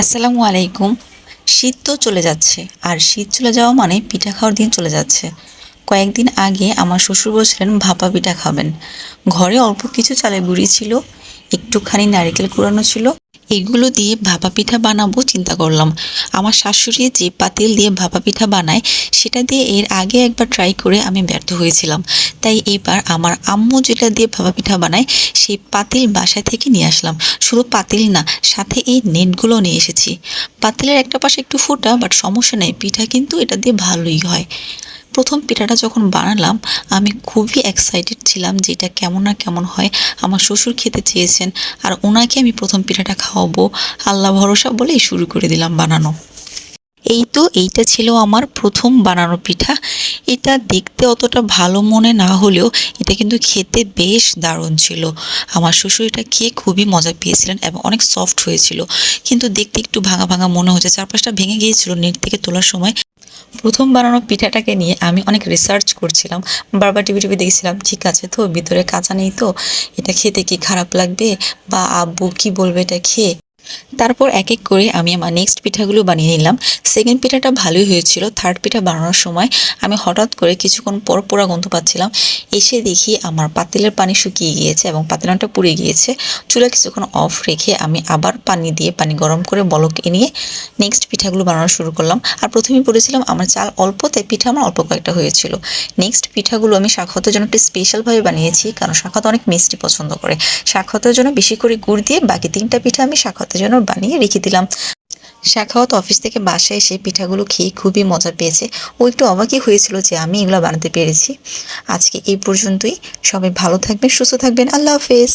আসসালামু আলাইকুম। শীত তো চলে যাচ্ছে, আর শীত চলে যাওয়া মানে পিঠা খাওয়ার দিন চলে যাচ্ছে। কয়েকদিন আগে আমার শ্বশুর বলছিলেন ভাপা পিঠা খাবেন। ঘরে অল্প কিছু চালের গুঁড়ি ছিল, একটুখানি নারিকেল কুড়ানো ছিল। এগুলো দিয়ে ভাপা পিঠা বানাবো চিন্তা করলাম। আমার শাশুড়ি যে পাতিল দিয়ে ভাপা পিঠা বানায়, সেটা দিয়ে এর আগে একবার ট্রাই করে আমি ব্যর্থ হয়েছিলাম। তাই এবার আমার আম্মু যেটা দিয়ে ভাপা পিঠা বানায়, সেই পাতিল বাসায় থেকে নিয়ে আসলাম। শুধু পাতিল না, সাথে এই নেটগুলো নিয়ে এসেছি। পাতিলের একটা পাশে একটু ফোঁটা, বাট সমস্যা নেই, পিঠা কিন্তু এটা দিয়ে ভালোই হয়। প্রথম পিঠাটা যখন বানালাম, আমি খুবই এক্সাইটেড ছিলাম যে এটা কেমন না কেমন হয়। আমার শ্বশুর খেতে চেয়েছেন, আর ওনাকে আমি প্রথম পিঠাটা খাওয়াবো, আল্লাহ ভরসা বলেই শুরু করে দিলাম বানানো। এইটা ছিল আমার প্রথম বানানো পিঠা। এটা দেখতে অতটা ভালো মনে না হলেও এটা কিন্তু খেতে বেশ দারুণ ছিল। আমার শ্বশুর এটা খেয়ে খুবই মজা পেয়েছিলেন এবং অনেক সফট হয়েছিল, কিন্তু দেখতে একটু ভাঙা ভাঙা মনে হচ্ছে, চারপাশটা ভেঙে গিয়েছিল নেট থেকে তোলার সময়। প্রথম বানানো পিঠাটাকে নিয়ে আমি অনেক রিসার্চ করছিলাম, বারবার টিভি টিভি দেখছিলাম, ঠিক আছে তো, ভিতরে কাঁচা নেই তো, এটা খেতে কি খারাপ লাগবে, বা আব্বু কি বলবে এটা খেয়ে। তারপর এক এক করে আমি আমার নেক্সট পিঠাগুলো বানিয়ে নিলাম। সেকেন্ড পিঠাটা ভালোই হয়েছিল। থার্ড পিঠা বানানোর সময় আমি হঠাৎ করে কিছুক্ষণ পর পোড়া গন্ধ পাচ্ছিলাম। এসে দেখি আমার পাতিলের পানি শুকিয়ে গিয়েছে এবং পাতিলটা পুড়ে গিয়েছে। চুলা কিছুক্ষণ অফ রেখে আমি আবার পানি গরম করে বলক এনিয়ে নেক্সট পিঠাগুলো বানানো শুরু করলাম। আর প্রথমেই বলেছিলাম আমার চাল অল্প, তাই পিঠা আমার অল্প কয়েকটা হয়েছিল। নেক্সট পিঠাগুলো আমি সাক্ষতের জন্য একটু স্পেশালভাবে বানিয়েছি, কারণ সাক্ষত অনেক মিষ্টি পছন্দ করে। সাক্ষতের জন্য বেশি করে গুড় দিয়ে বাকি তিনটা পিঠা আমি সাক্ষতের জন্য বানিয়ে রেখে দিলাম। সাখাওয়াত অফিস থেকে বাসায় এসে পিঠাগুলো খেয়ে খুবই মজা পেয়েছে। ও একটু অবাকই হয়েছিল যে আমি এগুলো বানাতে পেরেছি। আজকে এই পর্যন্তই। সবাই ভালো থাকবেন, সুস্থ থাকবেন। আল্লাহ হাফেজ।